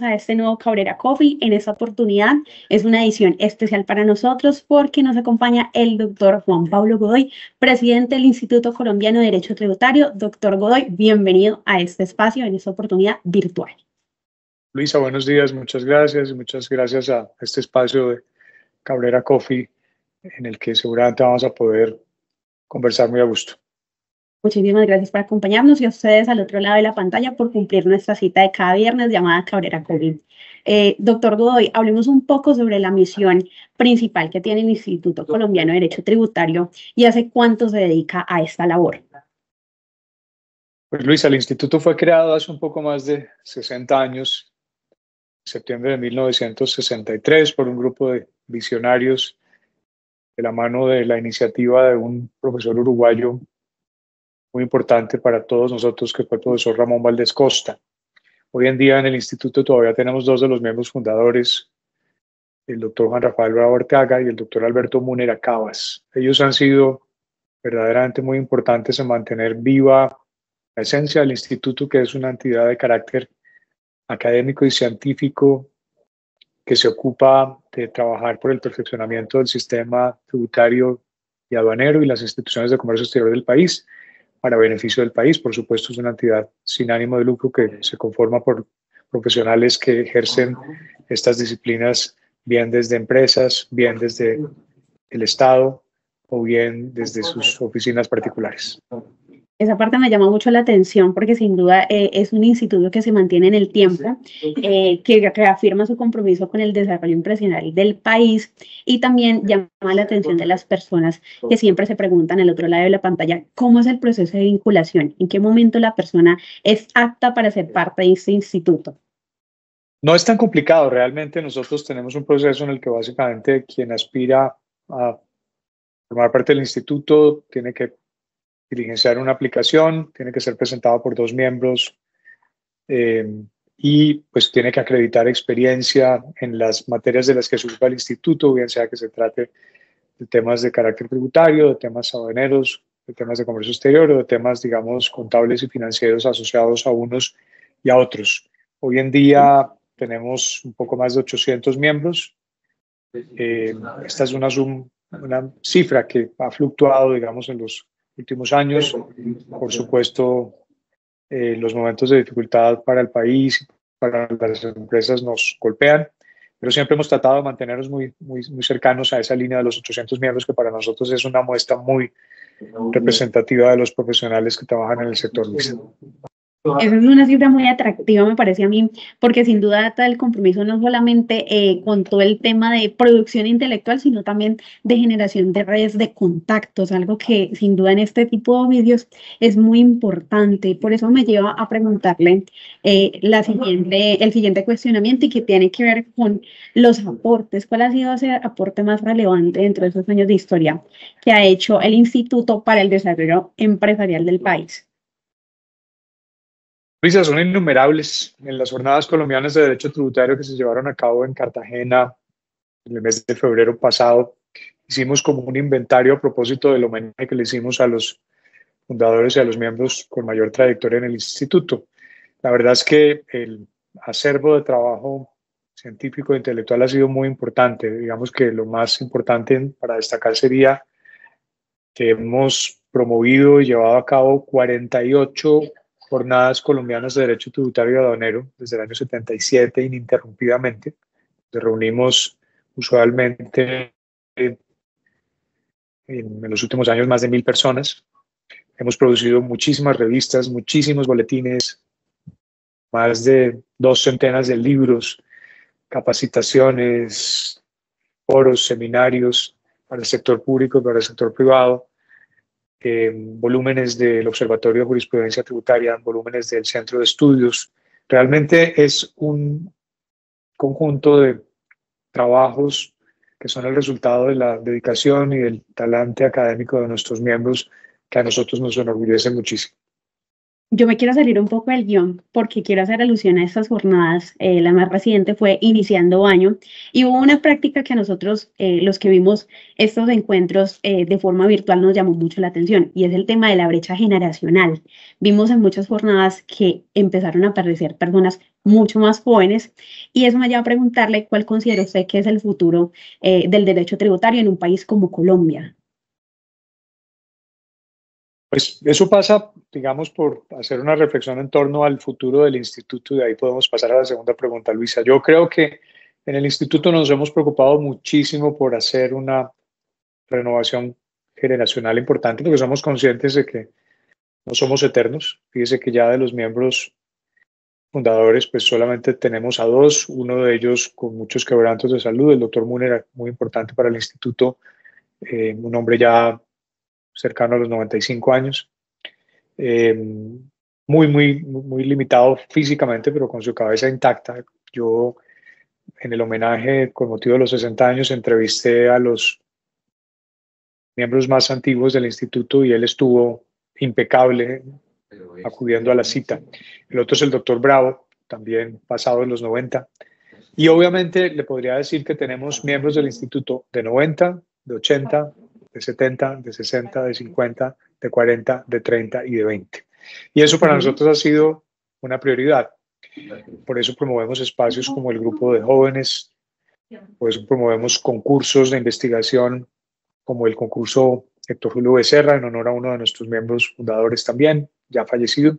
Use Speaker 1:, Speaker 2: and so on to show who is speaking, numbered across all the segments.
Speaker 1: a este nuevo Cabrera Coffee. En esta oportunidad es una edición especial para nosotros porque nos acompaña el doctor Juan Pablo Godoy, presidente del Instituto Colombiano de Derecho Tributario. Doctor Godoy, bienvenido a este espacio en esta oportunidad virtual.
Speaker 2: Luisa, buenos días, muchas gracias y muchas gracias a este espacio de Cabrera Coffee en el que seguramente vamos a poder conversar muy a gusto.
Speaker 1: Muchísimas gracias por acompañarnos y a ustedes al otro lado de la pantalla por cumplir nuestra cita de cada viernes llamada Cabrera Coffee. Doctor Godoy, hablemos un poco sobre la misión principal que tiene el Instituto Colombiano de Derecho Tributario y hace cuánto se dedica a esta labor.
Speaker 2: Pues Luisa, el instituto fue creado hace un poco más de 60 años, en septiembre de 1963, por un grupo de visionarios de la mano de la iniciativa de un profesor uruguayo muy importante para todos nosotros, que fue el profesor Ramón Valdés Costa. Hoy en día en el instituto todavía tenemos dos de los miembros fundadores, el doctor Juan Rafael Bravo Arteaga y el doctor Alberto Múnera Cabas. Ellos han sido verdaderamente muy importantes en mantener viva la esencia del instituto, que es una entidad de carácter académico y científico que se ocupa de trabajar por el perfeccionamiento del sistema tributario y aduanero y las instituciones de comercio exterior del país para beneficio del país. Por supuesto, es una entidad sin ánimo de lucro que se conforma por profesionales que ejercen estas disciplinas bien desde empresas, bien desde el Estado o bien desde sus oficinas particulares.
Speaker 1: Esa parte me llama mucho la atención porque sin duda es un instituto que se mantiene en el tiempo, que reafirma su compromiso con el desarrollo empresarial del país y también llama la atención de las personas que siempre se preguntan al otro lado de la pantalla cómo es el proceso de vinculación, en qué momento la persona es apta para ser parte de este instituto.
Speaker 2: No es tan complicado, realmente nosotros tenemos un proceso en el que básicamente quien aspira a formar parte del instituto tiene que diligenciar una aplicación, tiene que ser presentado por dos miembros y pues tiene que acreditar experiencia en las materias de las que se ocupa el instituto, bien sea que se trate de temas de carácter tributario, de temas aduaneros, de temas de comercio exterior o de temas, digamos, contables y financieros asociados a unos y a otros. Hoy en día tenemos un poco más de 800 miembros. Esta es una cifra que ha fluctuado, digamos, en los últimos años. Por supuesto, los momentos de dificultad para el país, para las empresas nos golpean, pero siempre hemos tratado de mantenernos muy cercanos a esa línea de los 800 miembros, que para nosotros es una muestra muy representativa de los profesionales que trabajan en el sector.
Speaker 1: Esa es una cifra muy atractiva, me parece a mí, porque sin duda data el compromiso no solamente con todo el tema de producción intelectual, sino también de generación de redes de contactos, algo que sin duda en este tipo de vídeos es muy importante. Por eso me lleva a preguntarle el siguiente cuestionamiento y que tiene que ver con los aportes. ¿Cuál ha sido ese aporte más relevante dentro de esos años de historia que ha hecho el Instituto para el Desarrollo Empresarial del país?
Speaker 2: Luisa, son innumerables. En las jornadas colombianas de derecho tributario que se llevaron a cabo en Cartagena en el mes de febrero pasado, hicimos como un inventario a propósito del homenaje que le hicimos a los fundadores y a los miembros con mayor trayectoria en el instituto. La verdad es que el acervo de trabajo científico e intelectual ha sido muy importante. Digamos que lo más importante para destacar sería que hemos promovido y llevado a cabo 48 jornadas colombianas de derecho tributario y aduanero desde el año 77 ininterrumpidamente. Nos reunimos usualmente en los últimos años más de 1000 personas. Hemos producido muchísimas revistas, muchísimos boletines, más de 2 centenas de libros, capacitaciones, foros, seminarios para el sector público y para el sector privado, volúmenes del Observatorio de Jurisprudencia Tributaria, volúmenes del Centro de Estudios. Realmente es un conjunto de trabajos que son el resultado de la dedicación y del talante académico de nuestros miembros, que a nosotros nos enorgullece muchísimo.
Speaker 1: Yo me quiero salir un poco del guión porque quiero hacer alusión a estas jornadas. La más reciente fue iniciando año y hubo una práctica que a nosotros, los que vimos estos encuentros de forma virtual, nos llamó mucho la atención y es el tema de la brecha generacional. Vimos en muchas jornadas que empezaron a aparecer personas mucho más jóvenes y eso me lleva a preguntarle cuál considera usted que es el futuro del derecho tributario en un país como Colombia.
Speaker 2: Pues eso pasa, digamos, por hacer una reflexión en torno al futuro del instituto y de ahí podemos pasar a la segunda pregunta, Luisa. Yo creo que en el instituto nos hemos preocupado muchísimo por hacer una renovación generacional importante porque somos conscientes de que no somos eternos. Fíjese que ya de los miembros fundadores, pues solamente tenemos a dos, uno de ellos con muchos quebrantos de salud, el doctor Múnera, muy importante para el instituto, un hombre ya cercano a los 95 años, eh, muy limitado físicamente, pero con su cabeza intacta. Yo, en el homenaje con motivo de los 60 años, entrevisté a los miembros más antiguos del instituto y él estuvo impecable acudiendo a la cita. El otro es el doctor Bravo, también pasado de los 90. Y obviamente le podría decir que tenemos miembros del instituto de 90, de 80, de 70, de 60, de 50, de 40, de 30 y de 20. Y eso para nosotros ha sido una prioridad. Por eso promovemos espacios como el grupo de jóvenes, por eso promovemos concursos de investigación como el concurso Héctor Julio Becerra, en honor a uno de nuestros miembros fundadores también, ya fallecido.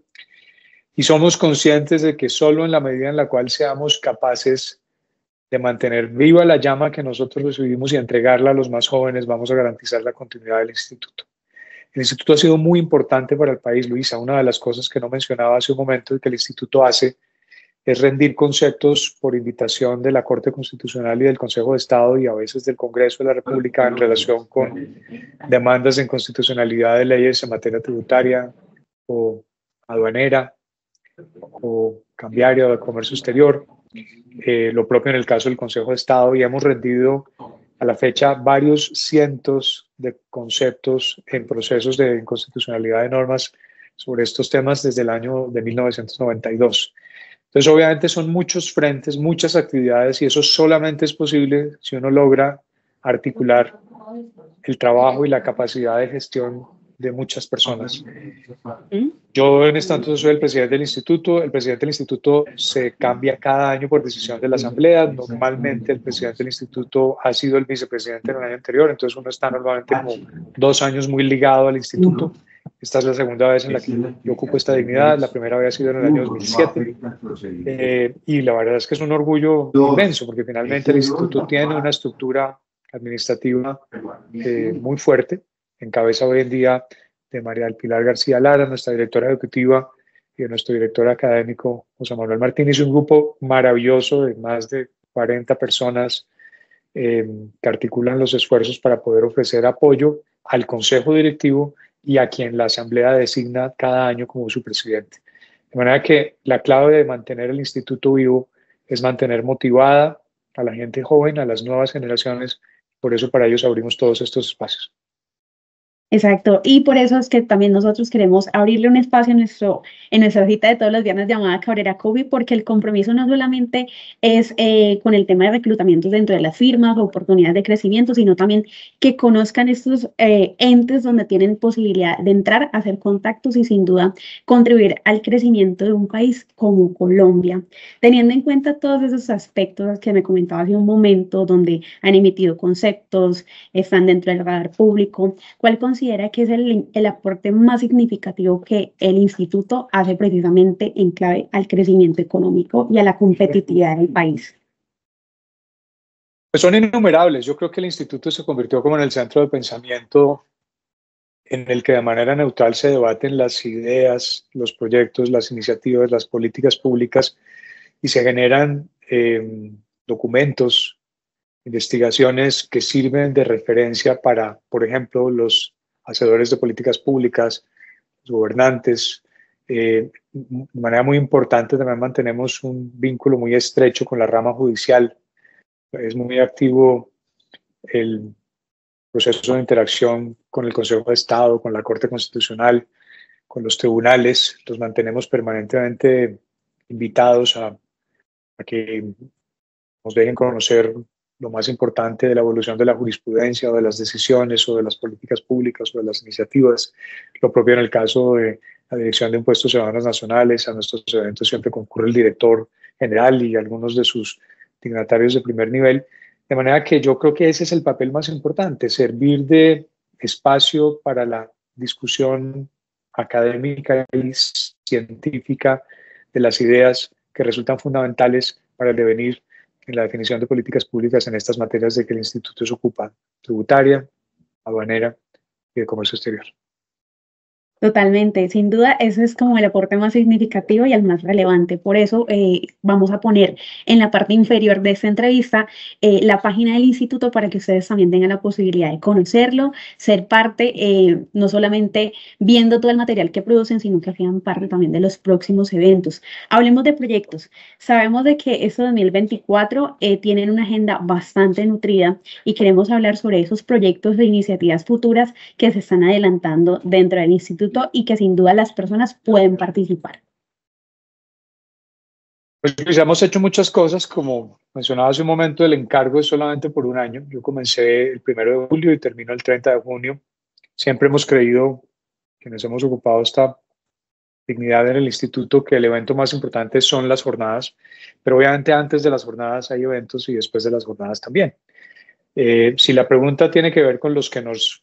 Speaker 2: Y somos conscientes de que solo en la medida en la cual seamos capaces de mantener viva la llama que nosotros recibimos y entregarla a los más jóvenes, vamos a garantizar la continuidad del instituto. El instituto ha sido muy importante para el país, Luisa. Una de las cosas que no mencionaba hace un momento y que el instituto hace es rendir conceptos por invitación de la Corte Constitucional y del Consejo de Estado y a veces del Congreso de la República en relación con demandas de inconstitucionalidad de leyes en materia tributaria o aduanera o cambiaria o de comercio exterior. Lo propio en el caso del Consejo de Estado, y hemos rendido a la fecha varios cientos de conceptos en procesos de inconstitucionalidad de normas sobre estos temas desde el año de 1992. Entonces, obviamente son muchos frentes, muchas actividades, y eso solamente es posible si uno logra articular el trabajo y la capacidad de gestión de muchas personas. Yo en este tanto soy el presidente del instituto se cambia cada año por decisión de la asamblea, normalmente el presidente del instituto ha sido el vicepresidente en el año anterior, entonces uno está normalmente como 2 años muy ligado al instituto. Esta es la segunda vez en la que yo ocupo esta dignidad, la primera había sido en el año 2007, y la verdad es que es un orgullo inmenso, porque finalmente el instituto tiene una estructura administrativa muy fuerte, en cabeza hoy en día de María del Pilar García Lara, nuestra directora ejecutiva, y de nuestro director académico, José Manuel Martínez, un grupo maravilloso de más de 40 personas que articulan los esfuerzos para poder ofrecer apoyo al Consejo Directivo y a quien la Asamblea designa cada año como su presidente. De manera que la clave de mantener el instituto vivo es mantener motivada a la gente joven, a las nuevas generaciones, por eso para ellos abrimos todos estos espacios.
Speaker 1: Exacto, y por eso es que también nosotros queremos abrirle un espacio en nuestra cita de todos los viernes llamada Cabrera COVID, porque el compromiso no solamente es con el tema de reclutamientos dentro de las firmas, oportunidades de crecimiento, sino también que conozcan estos entes donde tienen posibilidad de entrar, hacer contactos y sin duda contribuir al crecimiento de un país como Colombia. Teniendo en cuenta todos esos aspectos que me comentaba hace un momento, donde han emitido conceptos, están dentro del radar público, ¿cuál considera que es el aporte más significativo que el instituto hace precisamente en clave al crecimiento económico y a la competitividad del país?
Speaker 2: Pues son innumerables. Yo creo que el instituto se convirtió como en el centro de pensamiento en el que de manera neutral se debaten las ideas, los proyectos, las iniciativas, las políticas públicas y se generan documentos, investigaciones que sirven de referencia para, por ejemplo, los hacedores de políticas públicas, los gobernantes. De manera muy importante también mantenemos un vínculo muy estrecho con la rama judicial. Es muy activo el proceso de interacción con el Consejo de Estado, con la Corte Constitucional, con los tribunales. Los mantenemos permanentemente invitados a que nos dejen conocer lo más importante de la evolución de la jurisprudencia o de las decisiones o de las políticas públicas o de las iniciativas. Lo propio en el caso de la Dirección de Impuestos y Aduanas Nacionales. A nuestros eventos siempre concurre el director general y algunos de sus dignatarios de primer nivel. De manera que yo creo que ese es el papel más importante, servir de espacio para la discusión académica y científica de las ideas que resultan fundamentales para el devenir en la definición de políticas públicas en estas materias de que el instituto se ocupa: tributaria, aduanera y de comercio exterior.
Speaker 1: Totalmente, sin duda, ese es como el aporte más significativo y el más relevante. Por eso vamos a poner en la parte inferior de esta entrevista la página del instituto para que ustedes también tengan la posibilidad de conocerlo, ser parte, no solamente viendo todo el material que producen, sino que sean parte también de los próximos eventos. Hablemos de proyectos. Sabemos de que este 2024 tienen una agenda bastante nutrida y queremos hablar sobre esos proyectos de iniciativas futuras que se están adelantando dentro del instituto y que sin duda las personas pueden participar.
Speaker 2: Pues hemos hecho muchas cosas, como mencionaba hace un momento, el encargo es solamente por un año. Yo comencé el 1 de julio y termino el 30 de junio. Siempre hemos creído, quienes hemos ocupado esta dignidad en el instituto, que el evento más importante son las jornadas, pero obviamente antes de las jornadas hay eventos y después de las jornadas también. Si la pregunta tiene que ver con los que nos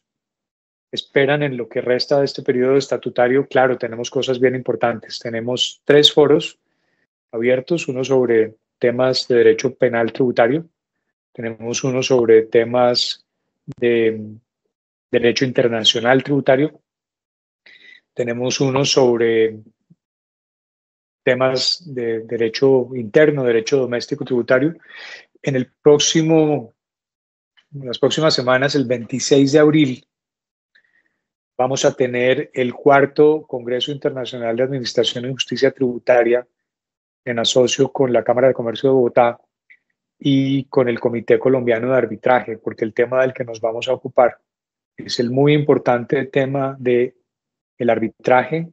Speaker 2: esperan en lo que resta de este periodo estatutario, claro, tenemos cosas bien importantes. Tenemos 3 foros abiertos, uno sobre temas de derecho penal tributario, tenemos uno sobre temas de derecho internacional tributario, tenemos uno sobre temas de derecho interno, derecho doméstico tributario. En las próximas semanas, el 26 de abril, vamos a tener el 4º Congreso Internacional de Administración y Justicia Tributaria en asocio con la Cámara de Comercio de Bogotá y con el Comité Colombiano de Arbitraje, porque el tema del que nos vamos a ocupar es el muy importante tema del arbitraje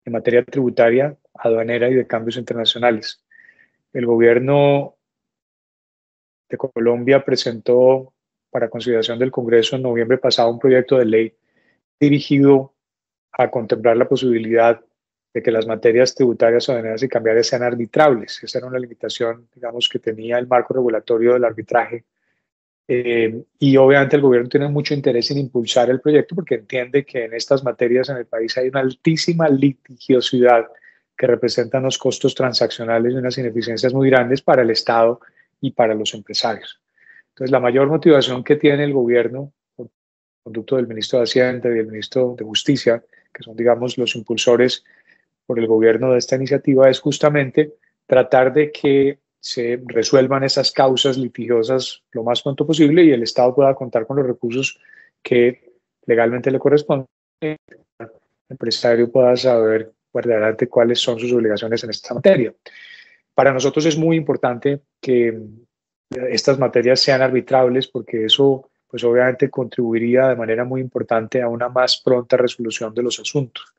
Speaker 2: en materia tributaria, aduanera y de cambios internacionales. El gobierno de Colombia presentó para consideración del Congreso en noviembre pasado un proyecto de ley dirigido a contemplar la posibilidad de que las materias tributarias, aduaneras y cambiarias sean arbitrables. Esa era una limitación, digamos, que tenía el marco regulatorio del arbitraje. Y obviamente el gobierno tiene mucho interés en impulsar el proyecto porque entiende que en estas materias en el país hay una altísima litigiosidad que representa unos costos transaccionales y unas ineficiencias muy grandes para el Estado y para los empresarios. Entonces, la mayor motivación que tiene el gobierno, por conducto del ministro de Hacienda y del ministro de Justicia, que son, digamos, los impulsores por el gobierno de esta iniciativa, es justamente tratar de que se resuelvan esas causas litigiosas lo más pronto posible y el Estado pueda contar con los recursos que legalmente le corresponden. El empresario pueda saber verdaderamente cuáles son sus obligaciones en esta materia. Para nosotros es muy importante que estas materias sean arbitrables porque eso, pues obviamente contribuiría de manera muy importante a una más pronta resolución de los asuntos.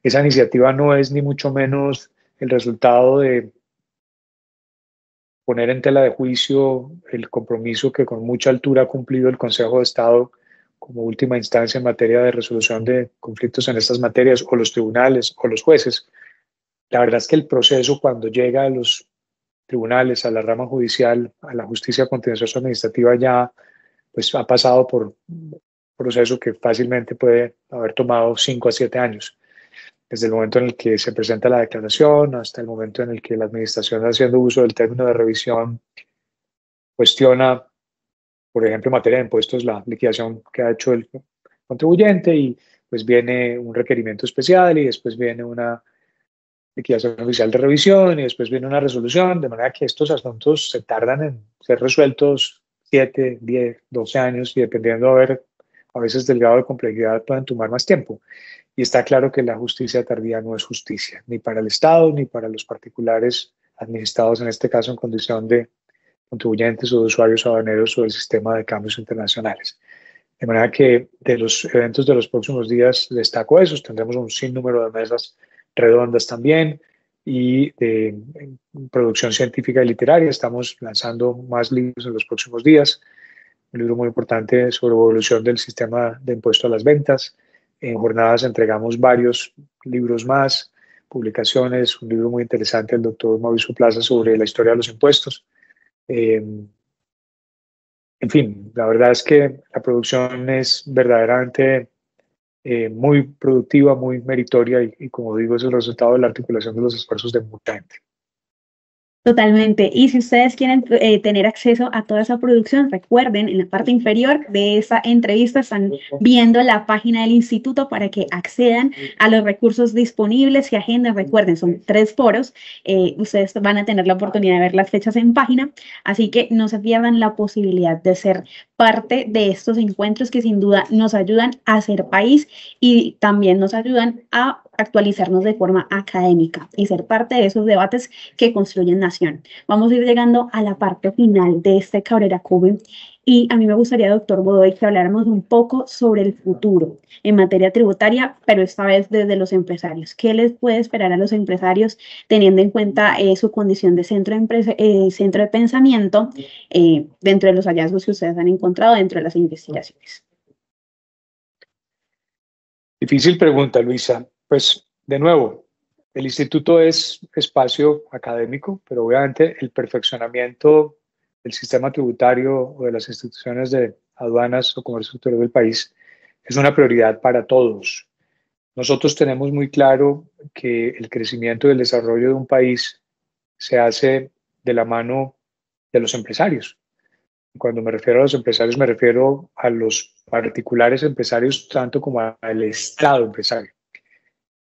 Speaker 2: Esa iniciativa no es ni mucho menos el resultado de poner en tela de juicio el compromiso que con mucha altura ha cumplido el Consejo de Estado como última instancia en materia de resolución de conflictos en estas materias, o los tribunales o los jueces. La verdad es que el proceso, cuando llega a los tribunales, a la rama judicial, a la justicia contenciosa administrativa, ya pues ha pasado por un proceso que fácilmente puede haber tomado 5 a 7 años. Desde el momento en el que se presenta la declaración hasta el momento en el que la administración, haciendo uso del término de revisión, cuestiona, por ejemplo, en materia de impuestos, la liquidación que ha hecho el contribuyente, y pues viene un requerimiento especial y después viene una liquidación oficial de revisión y después viene una resolución, de manera que estos asuntos se tardan en ser resueltos 7, 10, 12 años y dependiendo a veces del grado de complejidad pueden tomar más tiempo. Y está claro que la justicia tardía no es justicia, ni para el Estado ni para los particulares administrados, en este caso en condición de contribuyentes o de usuarios aduaneros o del sistema de cambios internacionales. De manera que de los eventos de los próximos días destaco esos. Tendremos un sinnúmero de mesas redondas también y de producción científica y literaria. Estamos lanzando más libros en los próximos días. Un libro muy importante sobre evolución del sistema de impuesto a las ventas. En jornadas entregamos varios libros más, publicaciones, un libro muy interesante del doctor Mauricio Plaza sobre la historia de los impuestos. En fin, la verdad es que la producción es verdaderamente muy productiva, muy meritoria y como digo, es el resultado de la articulación de los esfuerzos de mucha gente.
Speaker 1: Totalmente. Y si ustedes quieren tener acceso a toda esa producción, recuerden, en la parte inferior de esa entrevista están viendo la página del instituto para que accedan a los recursos disponibles y agenden. Recuerden, son 3 foros. Ustedes van a tener la oportunidad de ver las fechas en página, así que no se pierdan la posibilidad de ser parte de estos encuentros que sin duda nos ayudan a ser país y también nos ayudan a actualizarnos de forma académica y ser parte de esos debates que construyen nación. Vamos a ir llegando a la parte final de este Cabrera Cube y a mí me gustaría, doctor Godoy, que habláramos un poco sobre el futuro en materia tributaria, pero esta vez desde los empresarios. ¿Qué les puede esperar a los empresarios teniendo en cuenta su condición de centro de pensamiento dentro de los hallazgos que ustedes han encontrado dentro de las investigaciones?
Speaker 2: Difícil pregunta, Luisa. Pues, de nuevo, el instituto es espacio académico, pero obviamente el perfeccionamiento del sistema tributario o de las instituciones de aduanas o comercio exterior del país es una prioridad para todos. Nosotros tenemos muy claro que el crecimiento y el desarrollo de un país se hace de la mano de los empresarios. Cuando me refiero a los empresarios, me refiero a los particulares empresarios tanto como al Estado empresario,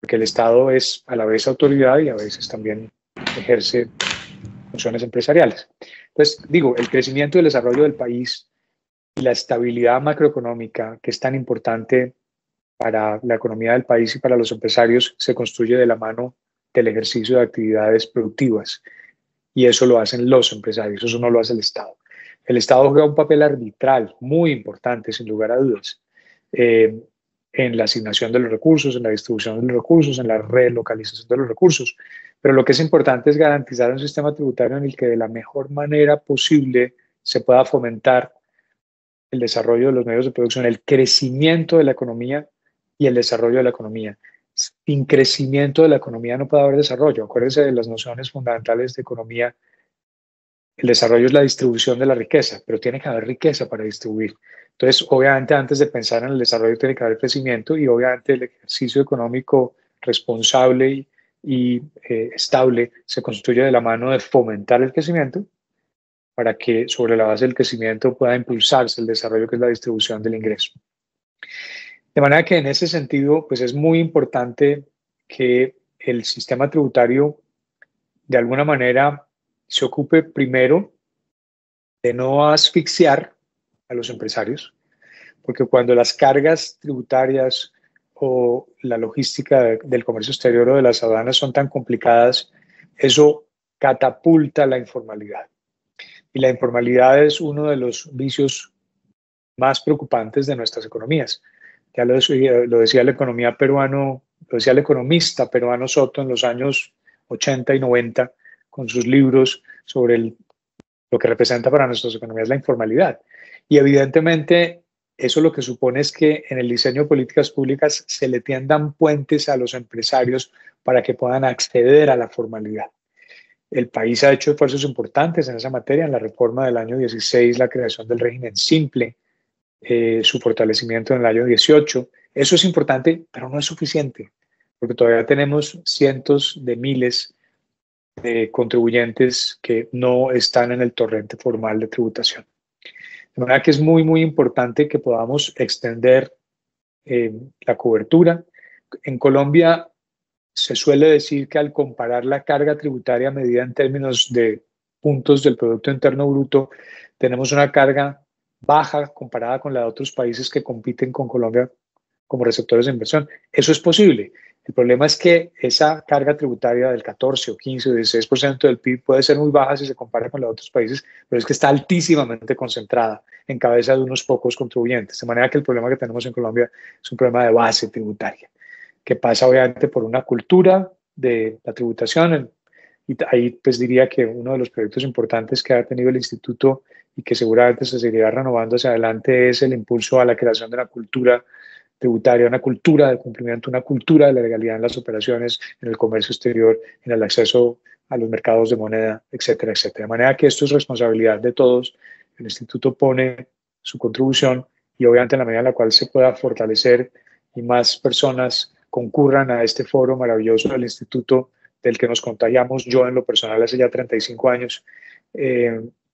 Speaker 2: porque el Estado es a la vez autoridad y a veces también ejerce funciones empresariales. Entonces, digo, el crecimiento y el desarrollo del país y la estabilidad macroeconómica, que es tan importante para la economía del país y para los empresarios, se construye de la mano del ejercicio de actividades productivas. Y eso lo hacen los empresarios, eso no lo hace el Estado. El Estado juega un papel arbitral muy importante, sin lugar a dudas, en la asignación de los recursos, en la distribución de los recursos, en la relocalización de los recursos. Pero lo que es importante es garantizar un sistema tributario en el que de la mejor manera posible se pueda fomentar el desarrollo de los medios de producción, el crecimiento de la economía y el desarrollo de la economía. Sin crecimiento de la economía no puede haber desarrollo. Acuérdense de las nociones fundamentales de economía. El desarrollo es la distribución de la riqueza, pero tiene que haber riqueza para distribuir. Entonces, obviamente, antes de pensar en el desarrollo tiene que haber crecimiento y obviamente el ejercicio económico responsable y estable se construye de la mano de fomentar el crecimiento para que sobre la base del crecimiento pueda impulsarse el desarrollo, que es la distribución del ingreso. De manera que en ese sentido, pues es muy importante que el sistema tributario de alguna manera se ocupe primero de no asfixiar a los empresarios, porque cuando las cargas tributarias o la logística del comercio exterior o de las aduanas son tan complicadas, eso catapulta la informalidad. Y la informalidad es uno de los vicios más preocupantes de nuestras economías. Ya lo decía el economista peruano Soto en los años 80 y 90 con sus libros sobre lo que representa para nuestras economías la informalidad. Y evidentemente eso lo que supone es que en el diseño de políticas públicas se le tiendan puentes a los empresarios para que puedan acceder a la formalidad. El país ha hecho esfuerzos importantes en esa materia, en la reforma del año 16, la creación del régimen simple, su fortalecimiento en el año 18. Eso es importante, pero no es suficiente, porque todavía tenemos cientos de miles de contribuyentes que no están en el torrente formal de tributación. De manera que es muy, muy importante que podamos extender la cobertura. En Colombia se suele decir que al comparar la carga tributaria medida en términos de puntos del Producto Interno Bruto, tenemos una carga baja comparada con la de otros países que compiten con Colombia como receptores de inversión. Eso es posible. El problema es que esa carga tributaria del 14 o 15 o 16% del PIB puede ser muy baja si se compara con los otros países, pero es que está altísimamente concentrada en cabeza de unos pocos contribuyentes. De manera que el problema que tenemos en Colombia es un problema de base tributaria, que pasa obviamente por una cultura de la tributación. Y ahí pues diría que uno de los proyectos importantes que ha tenido el instituto y que seguramente se seguirá renovando hacia adelante es el impulso a la creación de una cultura tributaria, una cultura de cumplimiento, una cultura de la legalidad en las operaciones, en el comercio exterior, en el acceso a los mercados de moneda, etcétera, etcétera. De manera que esto es responsabilidad de todos. El instituto pone su contribución y obviamente en la medida en la cual se pueda fortalecer y más personas concurran a este foro maravilloso del instituto del que nos contagiamos, yo en lo personal hace ya 35 años,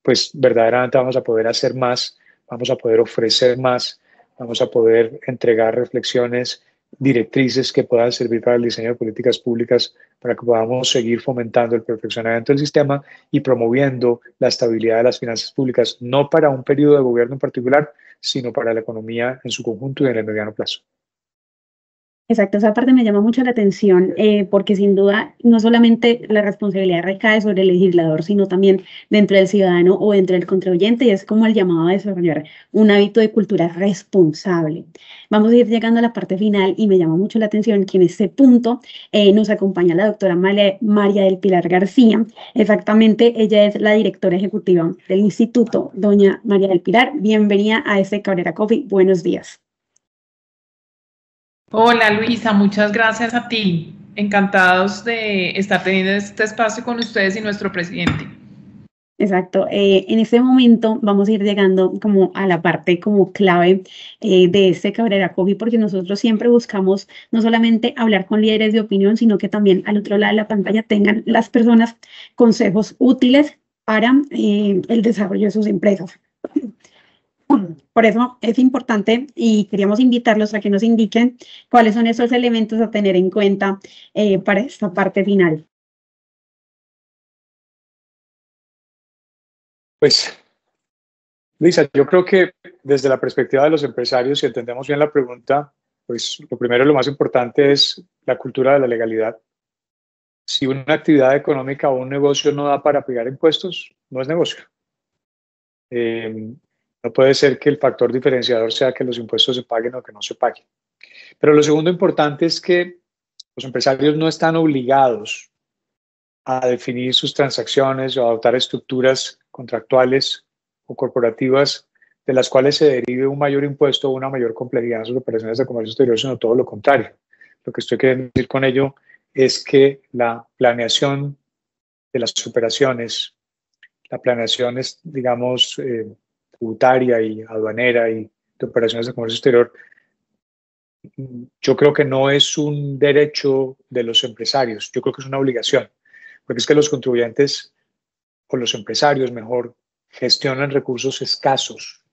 Speaker 2: pues verdaderamente vamos a poder hacer más, vamos a poder ofrecer más, vamos a poder entregar reflexiones, directrices que puedan servir para el diseño de políticas públicas para que podamos seguir fomentando el perfeccionamiento del sistema y promoviendo la estabilidad de las finanzas públicas, no para un periodo de gobierno en particular, sino para la economía en su conjunto y en el mediano plazo.
Speaker 1: Exacto, esa parte me llama mucho la atención porque sin duda no solamente la responsabilidad recae sobre el legislador, sino también dentro del ciudadano o dentro del contribuyente y es como el llamado a desarrollar un hábito de cultura responsable. Vamos a ir llegando a la parte final y me llama mucho la atención que en este punto nos acompaña la doctora María del Pilar García. Exactamente, ella es la directora ejecutiva del instituto. Doña María del Pilar, bienvenida a este Cabrera Coffee. Buenos días.
Speaker 3: Hola Luisa, muchas gracias a ti. Encantados de estar teniendo este espacio con ustedes y nuestro presidente.
Speaker 1: Exacto. En este momento vamos a ir llegando como a la parte como clave de este Cabrera Coffee porque nosotros siempre buscamos no solamente hablar con líderes de opinión, sino que también al otro lado de la pantalla tengan las personas consejos útiles para el desarrollo de sus empresas. Por eso es importante y queríamos invitarlos a que nos indiquen cuáles son esos elementos a tener en cuenta para esta parte final.
Speaker 2: Pues, Luisa, yo creo que desde la perspectiva de los empresarios, si entendemos bien la pregunta, pues lo primero y lo más importante es la cultura de la legalidad. Si una actividad económica o un negocio no da para pagar impuestos, no es negocio. No puede ser que el factor diferenciador sea que los impuestos se paguen o que no se paguen. Pero lo segundo importante es que los empresarios no están obligados a definir sus transacciones o a adoptar estructuras contractuales o corporativas de las cuales se derive un mayor impuesto o una mayor complejidad en sus operaciones de comercio exterior, sino todo lo contrario. Lo que estoy queriendo decir con ello es que la planeación de las operaciones, la planeación es, digamos, tributaria y aduanera y de operaciones de comercio exterior, yo creo que no es un derecho de los empresarios, yo creo que es una obligación, porque es que los contribuyentes o los empresarios, mejor, gestionan recursos escasos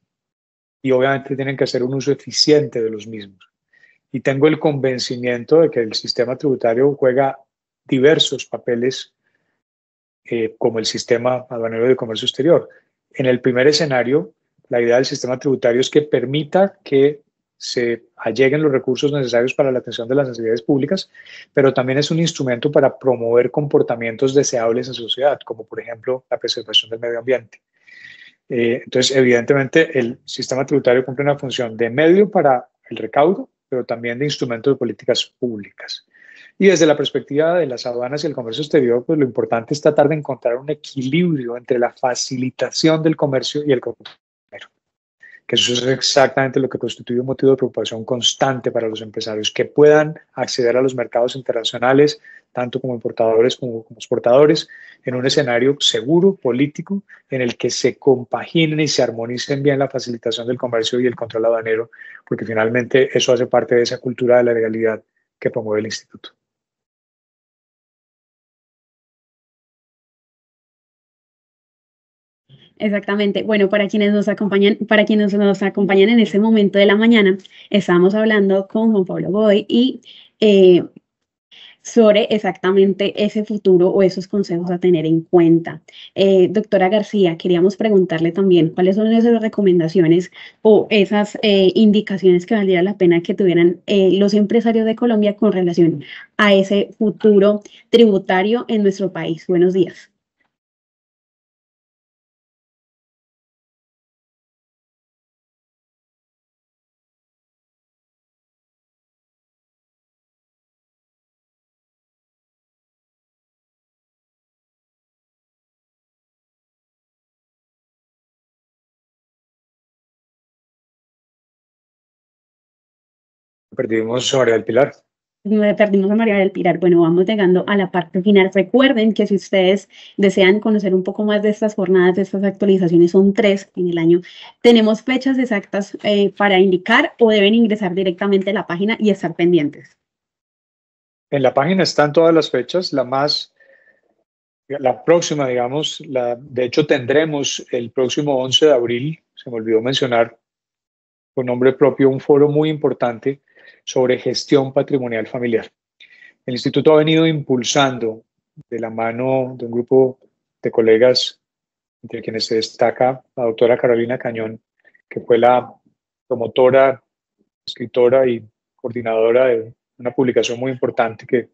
Speaker 2: y obviamente tienen que hacer un uso eficiente de los mismos. Y tengo el convencimiento de que el sistema tributario juega diversos papeles como el sistema aduanero de comercio exterior. En el primer escenario, la idea del sistema tributario es que permita que se alleguen los recursos necesarios para la atención de las necesidades públicas, pero también es un instrumento para promover comportamientos deseables en sociedad, como por ejemplo la preservación del medio ambiente. Entonces, evidentemente, el sistema tributario cumple una función de medio para el recaudo, pero también de instrumento de políticas públicas. Y desde la perspectiva de las aduanas y el comercio exterior, pues lo importante es tratar de encontrar un equilibrio entre la facilitación del comercio y el control, que eso es exactamente lo que constituye un motivo de preocupación constante para los empresarios, que puedan acceder a los mercados internacionales, tanto como importadores como exportadores, en un escenario seguro, político, en el que se compaginen y se armonicen bien la facilitación del comercio y el control aduanero, porque finalmente eso hace parte de esa cultura de la legalidad que promueve el instituto.
Speaker 1: Exactamente. Bueno, para quienes nos acompañan en este momento de la mañana, estamos hablando con Juan Pablo Godoy y sobre exactamente ese futuro o esos consejos a tener en cuenta. Doctora García, queríamos preguntarle también cuáles son esas recomendaciones o esas indicaciones que valdría la pena que tuvieran los empresarios de Colombia con relación a ese futuro tributario en nuestro país. Buenos días.
Speaker 2: Perdimos a María del Pilar.
Speaker 1: Perdimos a María del Pilar. Bueno, vamos llegando a la parte final. Recuerden que si ustedes desean conocer un poco más de estas jornadas, de estas actualizaciones, son 3 en el año. Tenemos fechas exactas para indicar o deben ingresar directamente a la página y estar pendientes.
Speaker 2: En la página están todas las fechas, la próxima, digamos, de hecho tendremos el próximo 11 de abril, se me olvidó mencionar con nombre propio, un foro muy importante sobre gestión patrimonial familiar. El instituto ha venido impulsando de la mano de un grupo de colegas, entre quienes se destaca la doctora Carolina Cañón, que fue la promotora, escritora y coordinadora de una publicación muy importante que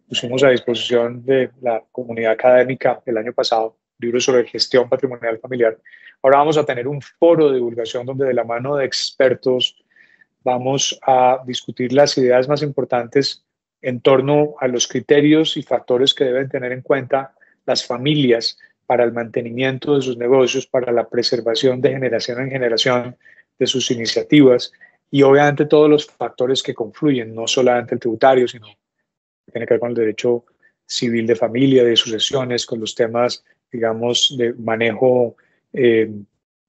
Speaker 2: pusimos a disposición de la comunidad académica el año pasado, libros sobre gestión patrimonial familiar. Ahora vamos a tener un foro de divulgación donde de la mano de expertos vamos a discutir las ideas más importantes en torno a los criterios y factores que deben tener en cuenta las familias para el mantenimiento de sus negocios, para la preservación de generación en generación de sus iniciativas y obviamente todos los factores que confluyen, no solamente el tributario, sino que tiene que ver con el derecho civil de familia, de sucesiones, con los temas, digamos, de manejo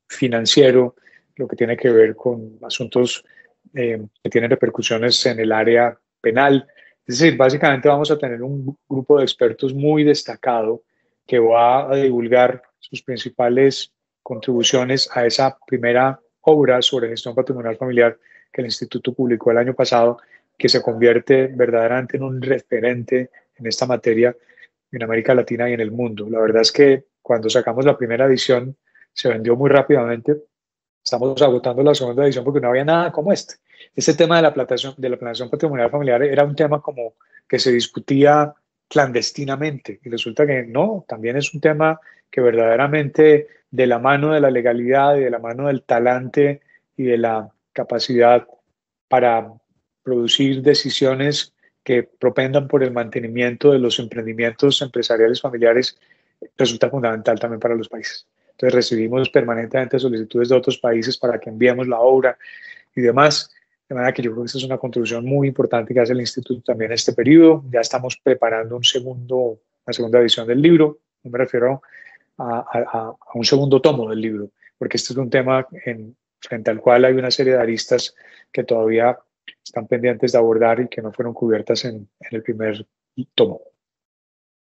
Speaker 2: financiero, lo que tiene que ver con asuntos que tienen repercusiones en el área penal. Es decir, básicamente vamos a tener un grupo de expertos muy destacado que va a divulgar sus principales contribuciones a esa primera obra sobre gestión patrimonial familiar que el Instituto publicó el año pasado, que se convierte verdaderamente en un referente en esta materia en América Latina y en el mundo. La verdad es que cuando sacamos la primera edición se vendió muy rápidamente. Estamos agotando la segunda edición porque no había nada como este. Este tema de la planeación patrimonial familiar era un tema como que se discutía clandestinamente y resulta que no, también es un tema que verdaderamente de la mano de la legalidad y de la mano del talante y de la capacidad para producir decisiones que propendan por el mantenimiento de los emprendimientos empresariales familiares resulta fundamental también para los países. Entonces recibimos permanentemente solicitudes de otros países para que enviemos la obra y demás. De manera que yo creo que esta es una contribución muy importante que hace el Instituto también en este periodo. Ya estamos preparando una segunda edición del libro. No me refiero a un segundo tomo del libro, porque este es un tema frente al cual hay una serie de aristas que todavía están pendientes de abordar y que no fueron cubiertas en el primer tomo.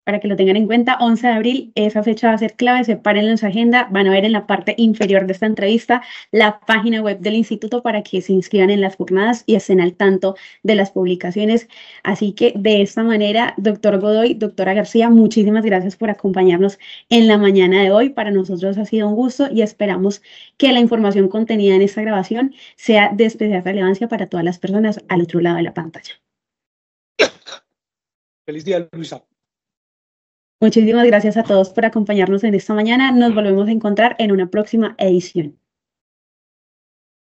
Speaker 1: Para que lo tengan en cuenta, 11 de abril, esa fecha va a ser clave, sepárenlo en su agenda, van a ver en la parte inferior de esta entrevista la página web del instituto para que se inscriban en las jornadas y estén al tanto de las publicaciones. Así que de esta manera, doctor Godoy, doctora García, muchísimas gracias por acompañarnos en la mañana de hoy. Para nosotros ha sido un gusto y esperamos que la información contenida en esta grabación sea de especial relevancia para todas las personas al otro lado de la pantalla.
Speaker 2: Feliz día, Luisa.
Speaker 1: Muchísimas gracias a todos por acompañarnos en esta mañana. Nos volvemos a encontrar en una próxima edición.